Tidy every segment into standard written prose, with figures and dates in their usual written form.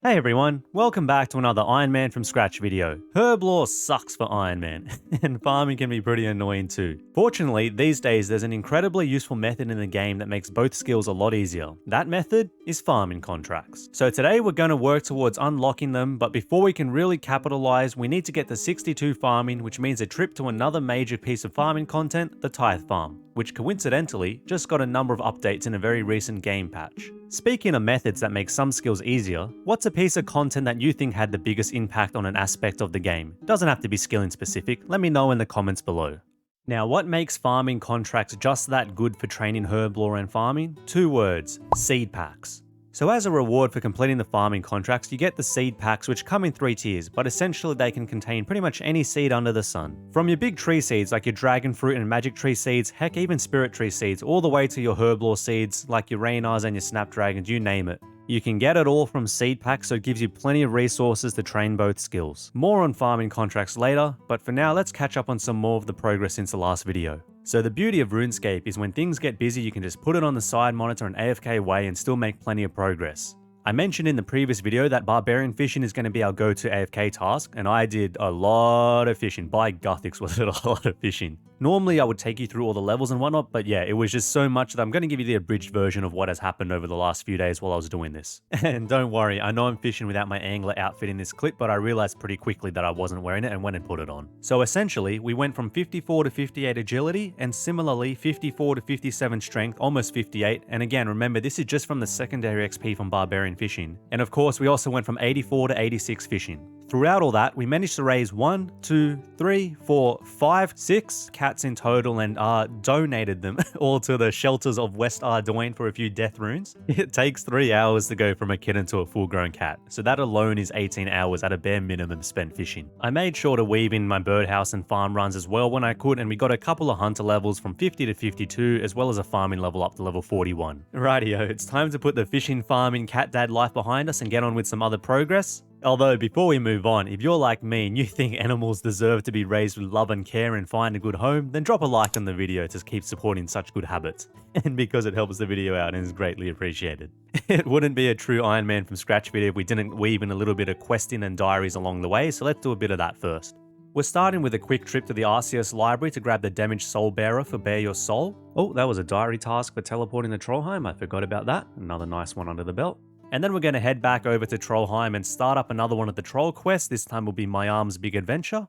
Hey everyone, welcome back to another Ironman from Scratch video. Herblore sucks for Ironman, and farming can be pretty annoying too. Fortunately, these days there's an incredibly useful method in the game that makes both skills a lot easier. That method is farming contracts. So today we're going to work towards unlocking them, but before we can really capitalize, we need to get to 62 farming, which means a trip to another major piece of farming content, the Tithe Farm, which coincidentally just got a number of updates in a very recent game patch. Speaking of methods that make some skills easier, what's a piece of content that you think had the biggest impact on an aspect of the game? Doesn't have to be skilling specific, let me know in the comments below. Now, what makes farming contracts just that good for training Herblore and farming? Two words: seed packs. So as a reward for completing the farming contracts, you get the seed packs, which come in 3 tiers, but essentially they can contain pretty much any seed under the sun. From your big tree seeds like your dragon fruit and magic tree seeds, heck even spirit tree seeds, all the way to your Herblore seeds like your Raynars and your snapdragons, you name it. You can get it all from seed packs, so it gives you plenty of resources to train both skills. More on farming contracts later, but for now let's catch up on some more of the progress since the last video. So the beauty of RuneScape is when things get busy you can just put it on the side monitor and AFK away and still make plenty of progress. I mentioned in the previous video that barbarian fishing is going to be our go-to AFK task, and I did a lot of fishing. By Guthics was it a lot of fishing. Normally I would take you through all the levels and whatnot, but yeah, it was just so much that I'm going to give you the abridged version of what has happened over the last few days while I was doing this. And don't worry, I know I'm fishing without my angler outfit in this clip, but I realized pretty quickly that I wasn't wearing it and went and put it on. So essentially, we went from 54 to 58 agility, and similarly 54 to 57 strength, almost 58, and again remember this is just from the secondary XP from barbarian fishing. And of course we also went from 84 to 86 fishing. Throughout all that, we managed to raise 1, 2, 3, 4, 5, 6 cats in total and donated them all to the shelters of West Ardoyne for a few death runes. It takes 3 hours to go from a kitten to a full-grown cat, so that alone is 18 hours at a bare minimum spent fishing. I made sure to weave in my birdhouse and farm runs as well when I could, and we got a couple of hunter levels from 50 to 52, as well as a farming level up to level 41. Rightio, it's time to put the fishing, farming, cat dad life behind us and get on with some other progress. Although, before we move on, if you're like me and you think animals deserve to be raised with love and care and find a good home, then drop a like on the video to keep supporting such good habits. And because it helps the video out and is greatly appreciated. It wouldn't be a true Ironman from Scratch video if we didn't weave in a little bit of questing and diaries along the way, so let's do a bit of that first. We're starting with a quick trip to the RCS library to grab the damaged soul bearer for Bear Your Soul. Oh, that was a diary task for teleporting to Trollheim, I forgot about that. Another nice one under the belt. And then we're going to head back over to Trollheim and start up another one of the troll quests. This time will be My Arm's Big Adventure.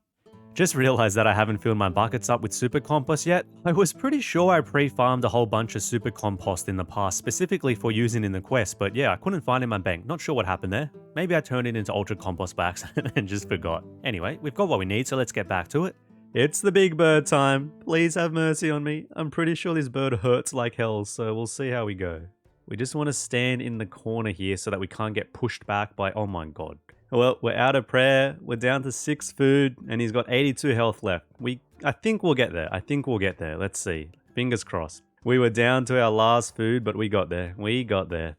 Just realized that I haven't filled my buckets up with super compost yet. I was pretty sure I pre-farmed a whole bunch of super compost in the past, specifically for using in the quest, but yeah, I couldn't find it in my bank. Not sure what happened there. Maybe I turned it into ultra compost by accident and just forgot. Anyway, we've got what we need, so let's get back to it. It's the big bird time. Please have mercy on me. I'm pretty sure this bird hurts like hell, so we'll see how we go. We just want to stand in the corner here so that we can't get pushed back by... Oh my god. Well, we're out of prayer. We're down to 6 food, and he's got 82 health left. I think we'll get there. Let's see. Fingers crossed. We were down to our last food, but we got there.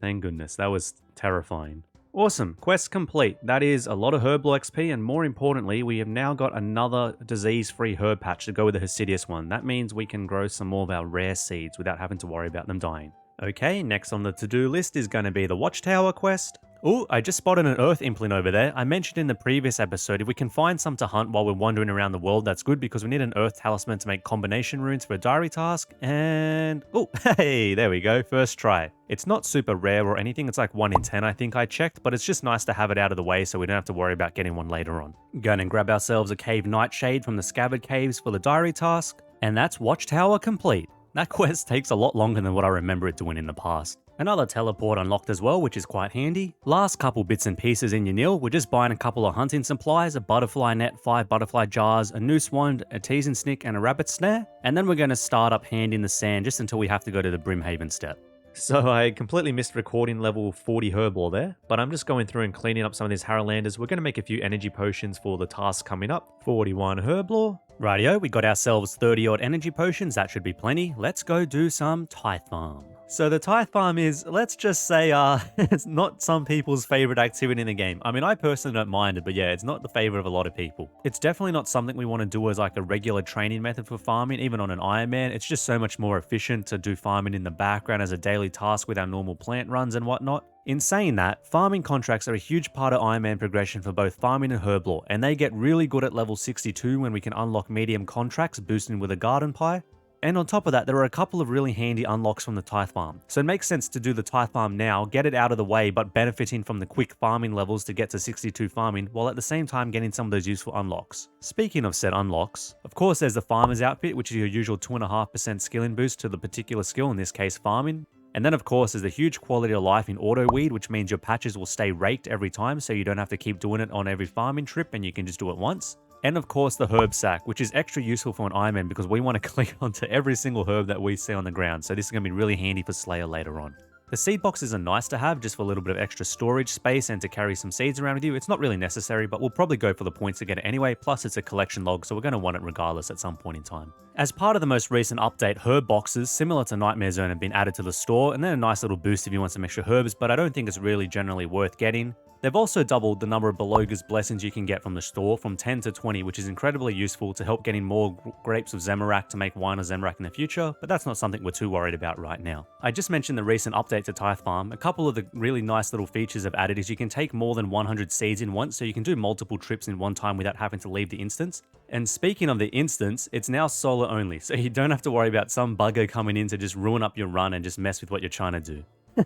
Thank goodness. That was terrifying. Awesome. Quest complete. That is a lot of Herblore XP, and more importantly, we have now got another disease-free herb patch to go with the Hasidius one. That means we can grow some more of our rare seeds without having to worry about them dying. Okay, next on the to-do list is going to be the Watchtower quest. Oh, I just spotted an earth implant over there. I mentioned in the previous episode, if we can find some to hunt while we're wandering around the world, that's good because we need an earth talisman to make combination runes for a diary task. And oh, hey, there we go, first try. It's not super rare or anything, it's like 1 in 10 I think I checked, but it's just nice to have it out of the way so we don't have to worry about getting one later on. Going and grab ourselves a cave nightshade from the scabbard caves for the diary task. And that's Watchtower complete. That quest takes a lot longer than what I remember it doing in the past. Another teleport unlocked as well, which is quite handy. Last couple bits and pieces in your nil, we're just buying a couple of hunting supplies, a butterfly net, 5 butterfly jars, a noose wand, a tease and snick, and a rabbit snare. And then we're going to start up hand in the sand just until we have to go to the Brimhaven step. So I completely missed recording level 40 Herblore there, but I'm just going through and cleaning up some of these Harrowlanders. We're going to make a few energy potions for the task coming up. 41 Herblore. Rightio, we got ourselves 30 odd energy potions, that should be plenty. Let's go do some Tithe Farm. So the Tithe Farm is, let's just say, it's not some people's favorite activity in the game. I mean, I personally don't mind it, but yeah, it's not the favorite of a lot of people. It's definitely not something we want to do as like a regular training method for farming, even on an Ironman. It's just so much more efficient to do farming in the background as a daily task with our normal plant runs and whatnot. In saying that, farming contracts are a huge part of Ironman progression for both farming and Herblore, and they get really good at level 62 when we can unlock medium contracts boosting with a garden pie. And on top of that, there are a couple of really handy unlocks from the Tithe Farm. So it makes sense to do the Tithe Farm now, get it out of the way, but benefiting from the quick farming levels to get to 62 farming, while at the same time getting some of those useful unlocks. Speaking of said unlocks, of course there's the Farmer's Outfit, which is your usual 2.5% skilling boost to the particular skill, in this case farming. And then of course there's the huge quality of life in auto weed, which means your patches will stay raked every time, so you don't have to keep doing it on every farming trip and you can just do it once. And of course the herb sack, which is extra useful for an Ironman because we want to click onto every single herb that we see on the ground, so this is going to be really handy for Slayer later on. The seed boxes are nice to have just for a little bit of extra storage space and to carry some seeds around with you. It's not really necessary, but we'll probably go for the points to get it anyway, plus it's a collection log, so we're going to want it regardless at some point in time. As part of the most recent update, herb boxes, similar to Nightmare Zone, have been added to the store, and they're a nice little boost if you want some extra herbs, but I don't think it's really generally worth getting. They've also doubled the number of Beloga's blessings you can get from the store from 10 to 20, which is incredibly useful to help getting more grapes of Zemarak to make wine of Zemarak in the future, but that's not something we're too worried about right now. I just mentioned the recent update to Tithe Farm. A couple of the really nice little features I've added is you can take more than 100 seeds in once, so you can do multiple trips in one time without having to leave the instance. And speaking of the instance, it's now solo only, so you don't have to worry about some bugger coming in to just ruin up your run and just mess with what you're trying to do.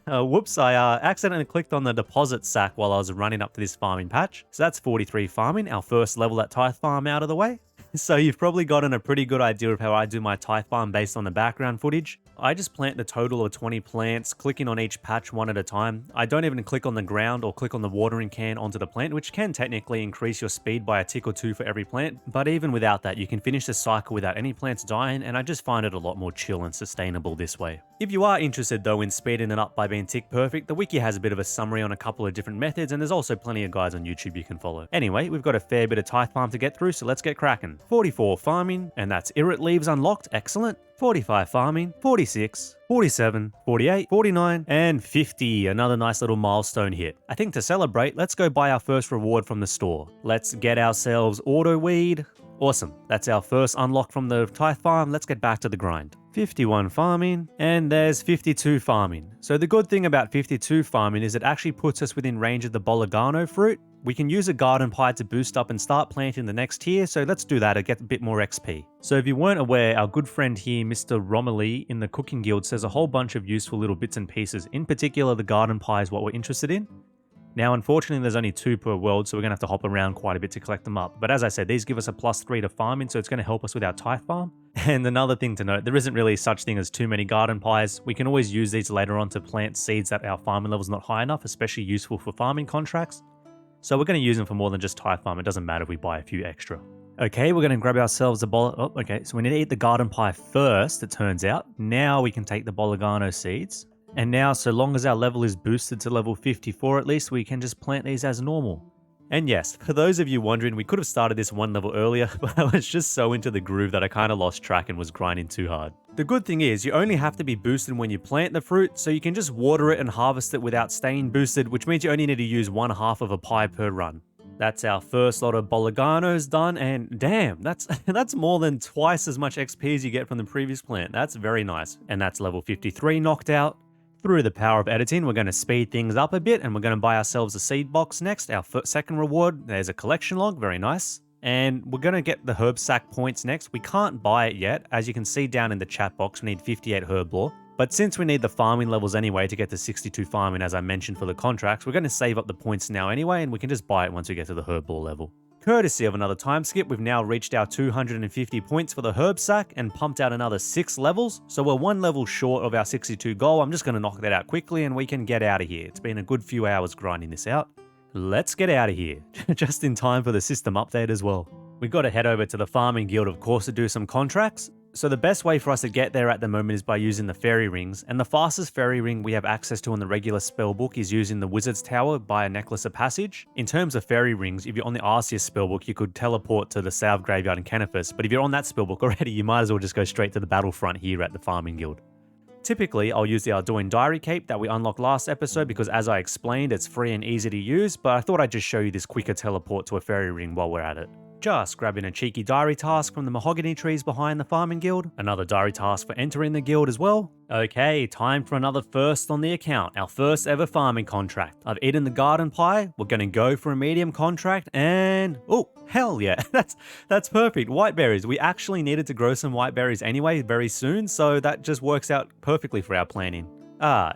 Whoops, I accidentally clicked on the deposit sack while I was running up to this farming patch. So that's 43 farming, our first level at Tithe Farm out of the way. So you've probably gotten a pretty good idea of how I do my Tithe Farm based on the background footage. I just plant the total of 20 plants, clicking on each patch one at a time. I don't even click on the ground or click on the watering can onto the plant, which can technically increase your speed by a tick or two for every plant. But even without that, you can finish the cycle without any plants dying, and I just find it a lot more chill and sustainable this way. If you are interested though in speeding it up by being tick perfect, the wiki has a bit of a summary on a couple of different methods, and there's also plenty of guides on YouTube you can follow. Anyway, we've got a fair bit of Tithe Farm to get through, so let's get cracking. 44 farming, and that's Irrit leaves unlocked, excellent. 45 farming, 46, 47, 48, 49, and 50. Another nice little milestone hit. I think to celebrate, let's go buy our first reward from the store. Let's get ourselves auto weed. Awesome. That's our first unlock from the Tithe Farm. Let's get back to the grind. 51 farming, and there's 52 farming. So the good thing about 52 farming is it actually puts us within range of the Bologano fruit. We can use a garden pie to boost up and start planting the next tier, so let's do that to get a bit more XP. So if you weren't aware, our good friend here, Mr. Romilly in the Cooking Guild, says a whole bunch of useful little bits and pieces. In particular, the garden pie is what we're interested in. Now, unfortunately, there's only 2 per world, so we're going to have to hop around quite a bit to collect them up. But as I said, these give us a +3 to farming, so it's going to help us with our Tithe Farm. And another thing to note, there isn't really such thing as too many garden pies. We can always use these later on to plant seeds that our farming level is not high enough, especially useful for farming contracts. So we're going to use them for more than just Tithe Farm. It doesn't matter if we buy a few extra. Okay, we're going to grab ourselves a bowl. Oh, okay, so we need to eat the garden pie first, it turns out. Now we can take the Bologano seeds. And now, so long as our level is boosted to level 54 at least, we can just plant these as normal. And yes, for those of you wondering, we could have started this one level earlier, but I was just so into the groove that I kind of lost track and was grinding too hard. The good thing is, you only have to be boosted when you plant the fruit, so you can just water it and harvest it without staying boosted, which means you only need to use 1/2 of a pie per run. That's our first lot of Bologanos done, and damn, that's more than twice as much XP as you get from the previous plant. That's very nice. And that's level 53 knocked out. Through the power of editing, we're going to speed things up a bit, and we're going to buy ourselves a seed box next, our second reward. There's a collection log, very nice. And we're going to get the herb sack points next. We can't buy it yet. As you can see down in the chat box, we need 58 Herblore. But since we need the farming levels anyway to get to 62 farming, as I mentioned for the contracts, we're going to save up the points now anyway, and we can just buy it once we get to the Herblore level. Courtesy of another time skip, we've now reached our 250 points for the herb sack and pumped out another 6 levels. So we're 1 level short of our 62 goal. I'm just going to knock that out quickly and we can get out of here. It's been a good few hours grinding this out. Let's get out of here, just in time for the system update as well. We've got to head over to the farming guild, of course, to do some contracts. So the best way for us to get there at the moment is by using the fairy rings, and the fastest fairy ring we have access to in the regular spellbook is using the Wizard's Tower by a Necklace of Passage. In terms of fairy rings, if you're on the Arceus spellbook, you could teleport to the Salve Graveyard in Canifus, but if you're on that spellbook already, you might as well just go straight to the battlefront here at the farming guild. Typically, I'll use the Ardoin Diary Cape that we unlocked last episode because, as I explained, it's free and easy to use, but I thought I'd just show you this quicker teleport to a fairy ring while we're at it. Just grabbing a cheeky diary task from the mahogany trees behind the farming guild. Another diary task for entering the guild as well. Okay, time for another first on the account. Our first ever farming contract. I've eaten the garden pie. We're going to go for a medium contract and... oh, hell yeah. That's perfect. White berries. We actually needed to grow some white berries anyway very soon, so that just works out perfectly for our planning.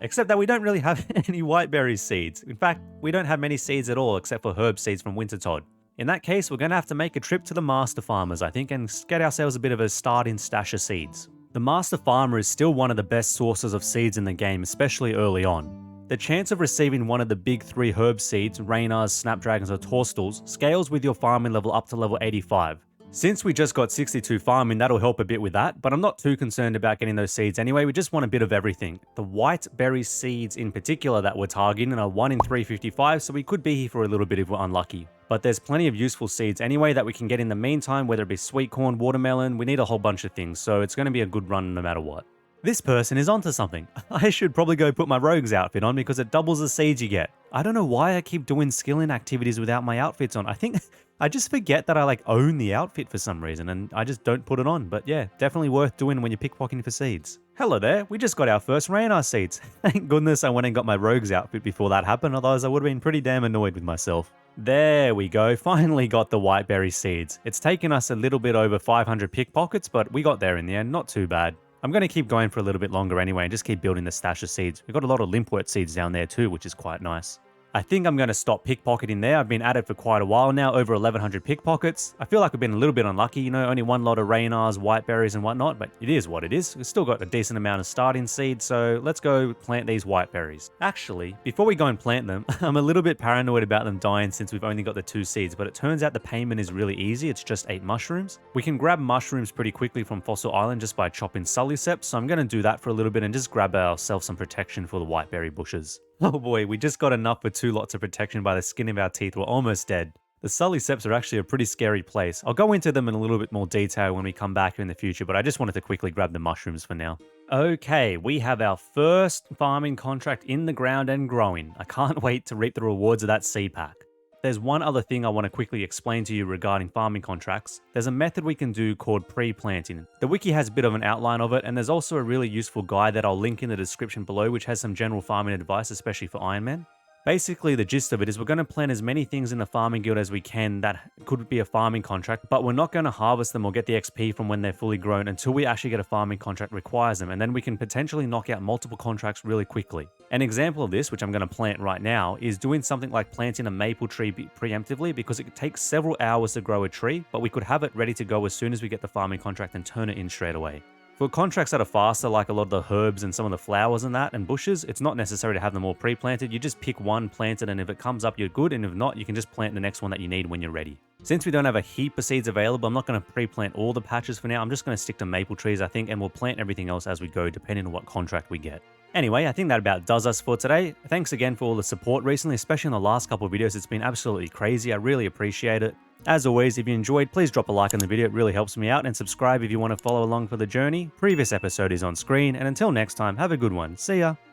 Except that we don't really have any white berry seeds. In fact, we don't have many seeds at all except for herb seeds from Winter Todd. In that case, we're going to have to make a trip to the Master Farmers, I think, and get ourselves a bit of a starting stash of seeds. The Master Farmer is still one of the best sources of seeds in the game, especially early on. The chance of receiving one of the big 3 herb seeds, Raynars, Snapdragons or Toadstools, scales with your farming level up to level 85. Since we just got 62 farming, that'll help a bit with that, but I'm not too concerned about getting those seeds anyway, we just want a bit of everything. The white berry seeds in particular that we're targeting are 1 in 355, so we could be here for a little bit if we're unlucky. But there's plenty of useful seeds anyway that we can get in the meantime, whether it be sweet corn, watermelon, we need a whole bunch of things, so it's going to be a good run no matter what. This person is onto something. I should probably go put my rogue's outfit on because it doubles the seeds you get. I don't know why I keep doing skilling activities without my outfits on. I think I just forget that I own the outfit for some reason and I just don't put it on. But yeah, definitely worth doing when you're pickpocketing for seeds. Hello there, we just got our first Raynar seeds. Thank goodness I went and got my rogue's outfit before that happened, otherwise I would have been pretty damn annoyed with myself. There we go, finally got the whiteberry seeds. It's taken us a little bit over 500 pickpockets, but we got there in the end, not too bad. I'm going to keep going for a little bit longer anyway and just keep building the stash of seeds. We've got a lot of limpwort seeds down there too, which is quite nice. I think I'm going to stop pickpocketing there. I've been at it for quite a while now, over 1100 pickpockets. I feel like I've been a little bit unlucky, only one lot of Raynars, whiteberries and whatnot, but it is what it is. We've still got a decent amount of starting seeds, so let's go plant these whiteberries. Actually, before we go and plant them, I'm a little bit paranoid about them dying since we've only got the 2 seeds, but it turns out the payment is really easy. It's just 8 mushrooms. We can grab mushrooms pretty quickly from Fossil Island just by chopping Sullyceps, so I'm going to do that for a little bit and just grab ourselves some protection for the whiteberry bushes. Oh boy, we just got enough for 2 lots of protection by the skin of our teeth. We're almost dead. The Sullyceps are actually a pretty scary place. I'll go into them in a little bit more detail when we come back in the future, but I just wanted to quickly grab the mushrooms for now. Okay, we have our first farming contract in the ground and growing. I can't wait to reap the rewards of that seed pack. There's one other thing I want to quickly explain to you regarding farming contracts. There's a method we can do called pre-planting. The wiki has a bit of an outline of it, and there's also a really useful guide that I'll link in the description below, which has some general farming advice, especially for Ironman. Basically, the gist of it is we're going to plant as many things in the farming guild as we can that could be a farming contract, but we're not going to harvest them or get the XP from when they're fully grown until we actually get a farming contract requires them, and then we can potentially knock out multiple contracts really quickly. An example of this, which I'm going to plant right now, is doing something like planting a maple tree preemptively, because it takes several hours to grow a tree, but we could have it ready to go as soon as we get the farming contract and turn it in straight away. For contracts that are faster, like a lot of the herbs and some of the flowers and that, and bushes, it's not necessary to have them all pre-planted. You just pick one, plant it, and if it comes up, you're good, and if not, you can just plant the next one that you need when you're ready. Since we don't have a heap of seeds available, I'm not going to pre-plant all the patches for now. I'm just going to stick to maple trees, I think, and we'll plant everything else as we go, depending on what contract we get. Anyway, I think that about does us for today. Thanks again for all the support recently, especially in the last couple of videos. It's been absolutely crazy. I really appreciate it. As always, if you enjoyed, please drop a like on the video. It really helps me out, and subscribe if you want to follow along for the journey. Previous episode is on screen, and until next time, have a good one. See ya!